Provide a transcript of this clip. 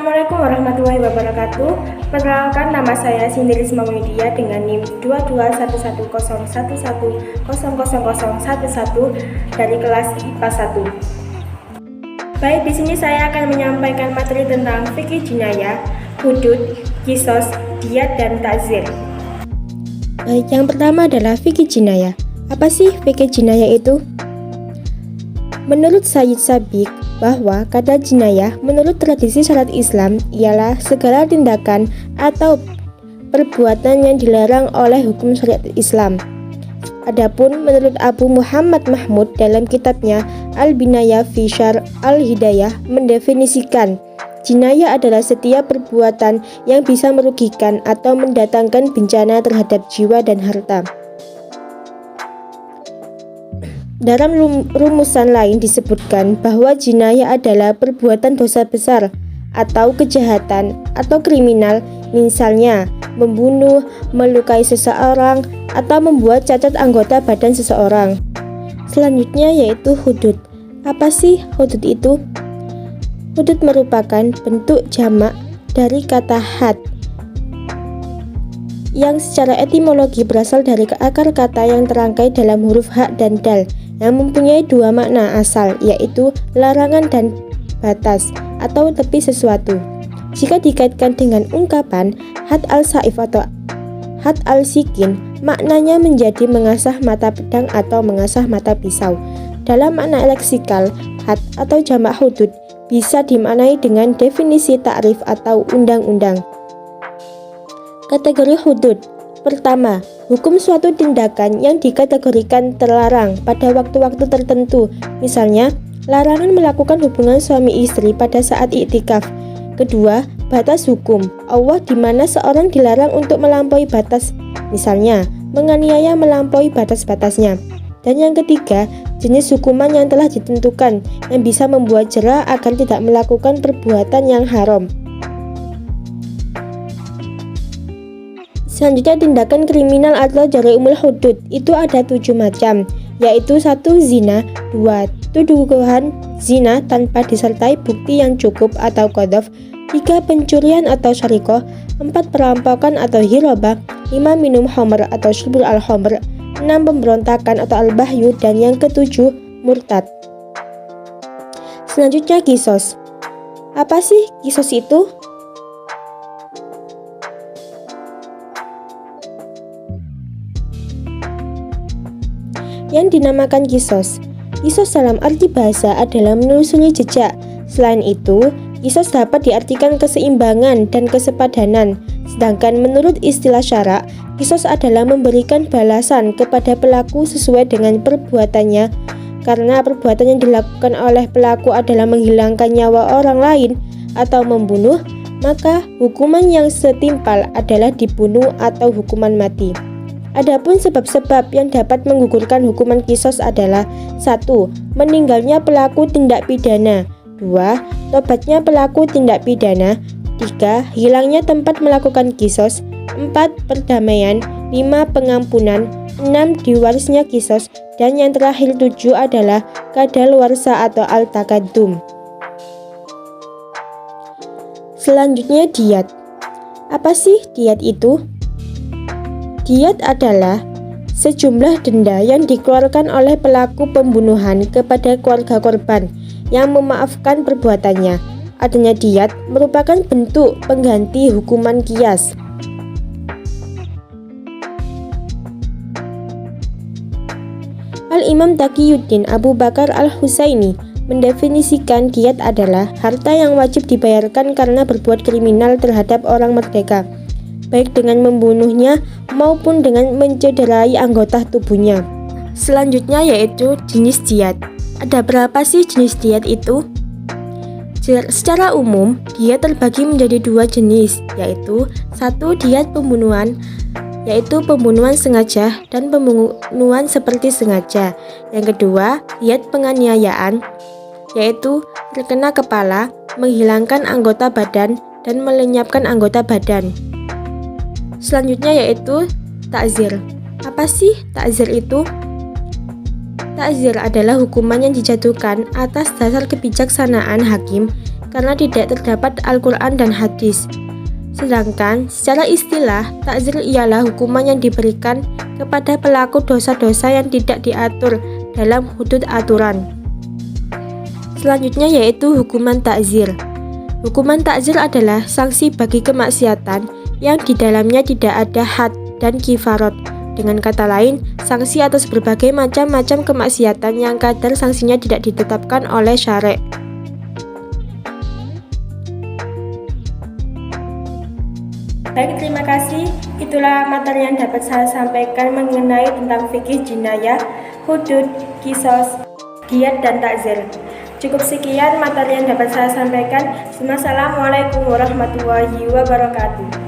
Assalamualaikum warahmatullahi wabarakatuh. Perkenalkan, nama saya Cindy Risma Widia dengan NIM 221111000011 dari kelas IPA 1. Baik, di sini saya akan menyampaikan materi tentang fikih jinayah, hudud, qisas, diyat, dan ta'zir. Baik, yang pertama adalah fikih jinayah. Apa sih fikih jinayah itu? Menurut Sayyid Sabiq, bahwa kata jinayah menurut tradisi syariat Islam ialah segala tindakan atau perbuatan yang dilarang oleh hukum syariat Islam. Adapun menurut Abu Muhammad Mahmud dalam kitabnya Al-Binayah fi Syarh Al-Hidayah mendefinisikan jinayah adalah setiap perbuatan yang bisa merugikan atau mendatangkan bencana terhadap jiwa dan harta. Dalam rumusan lain disebutkan bahwa jinayah adalah perbuatan dosa besar atau kejahatan atau kriminal, misalnya membunuh, melukai seseorang, atau membuat cacat anggota badan seseorang. Selanjutnya yaitu hudud. Apa sih hudud itu? Hudud merupakan bentuk jamak dari kata had, yang secara etimologi berasal dari akar kata yang terangkai dalam huruf ha dan dal, yang mempunyai dua makna asal, yaitu larangan dan batas atau tepi sesuatu. Jika dikaitkan dengan ungkapan had al-saif atau had al-sikin, maknanya menjadi mengasah mata pedang atau mengasah mata pisau. Dalam makna leksikal, had atau jamak hudud bisa dimaknai dengan definisi ta'rif atau undang-undang. Kategori hudud. Pertama, hukum suatu tindakan yang dikategorikan terlarang pada waktu-waktu tertentu, misalnya larangan melakukan hubungan suami istri pada saat iktikaf. Kedua, batas hukum Allah di mana seorang dilarang untuk melampaui batas, misalnya menganiaya melampaui batas-batasnya. Dan yang ketiga, jenis hukuman yang telah ditentukan yang bisa membuat jera agar tidak melakukan perbuatan yang haram. Selanjutnya, tindakan kriminal atau jari'umul hudud itu ada 7 macam, yaitu 1. Zina, 2. Tuduhan zina tanpa disertai bukti yang cukup atau qadhaf, 3. Pencurian atau syarikoh, 4. Perampokan atau hirabah, 5. Minum khamr atau syurbul al-khamr, 6. Pemberontakan atau al-bahyu, dan yang ke-7 murtad. Selanjutnya qisas. Apa sih qisas itu? Yang dinamakan qisas. Qisas dalam arti bahasa adalah menelusuri jejak. Selain itu, qisas dapat diartikan keseimbangan dan kesepadanan. Sedangkan menurut istilah syara, qisas adalah memberikan balasan kepada pelaku sesuai dengan perbuatannya. Karena perbuatan yang dilakukan oleh pelaku adalah menghilangkan nyawa orang lain atau membunuh, maka hukuman yang setimpal adalah dibunuh atau hukuman mati. Adapun sebab-sebab yang dapat menggugurkan hukuman qisas adalah 1. Meninggalnya pelaku tindak pidana, 2. Tobatnya pelaku tindak pidana, 3. Hilangnya tempat melakukan qisas, 4. Perdamaian, 5. Pengampunan, 6. Diwarisnya qisas, dan yang terakhir 7 adalah kadaluarsa atau al-taqaddum. Selanjutnya diyat. Apa sih diyat itu? Diyat adalah sejumlah denda yang dikeluarkan oleh pelaku pembunuhan kepada keluarga korban yang memaafkan perbuatannya. Adanya diyat merupakan bentuk pengganti hukuman qiyas. Al-Imam Taqiyuddin Abu Bakar Al-Husaini mendefinisikan diyat adalah harta yang wajib dibayarkan karena berbuat kriminal terhadap orang merdeka, baik dengan membunuhnya maupun dengan mencederai anggota tubuhnya. Selanjutnya yaitu jenis diyat. Ada berapa sih jenis diyat itu? Secara umum, diyat terbagi menjadi 2 jenis, yaitu 1. Diyat pembunuhan, yaitu pembunuhan sengaja dan pembunuhan seperti sengaja. Yang kedua, diyat penganiayaan, yaitu terkena kepala, menghilangkan anggota badan, dan melenyapkan anggota badan. Selanjutnya yaitu ta'zir. Apa sih ta'zir itu? Ta'zir adalah hukuman yang dijatuhkan atas dasar kebijaksanaan hakim karena tidak terdapat Al-Quran dan hadis. Sedangkan secara istilah, takzir ialah hukuman yang diberikan kepada pelaku dosa-dosa yang tidak diatur dalam hudud aturan. Selanjutnya yaitu hukuman takzir. Hukuman takzir adalah sanksi bagi kemaksiatan yang di dalamnya tidak ada had dan kifarat. Dengan kata lain, sanksi atas berbagai macam-macam kemaksiatan yang kadar sanksinya tidak ditetapkan oleh syarek. Baik, terima kasih. Itulah materi yang dapat saya sampaikan mengenai tentang fikih jinayah, hudud, kisos, diyat, dan takzir. Cukup sekian materi yang dapat saya sampaikan. Wassalamualaikum warahmatullahi wabarakatuh.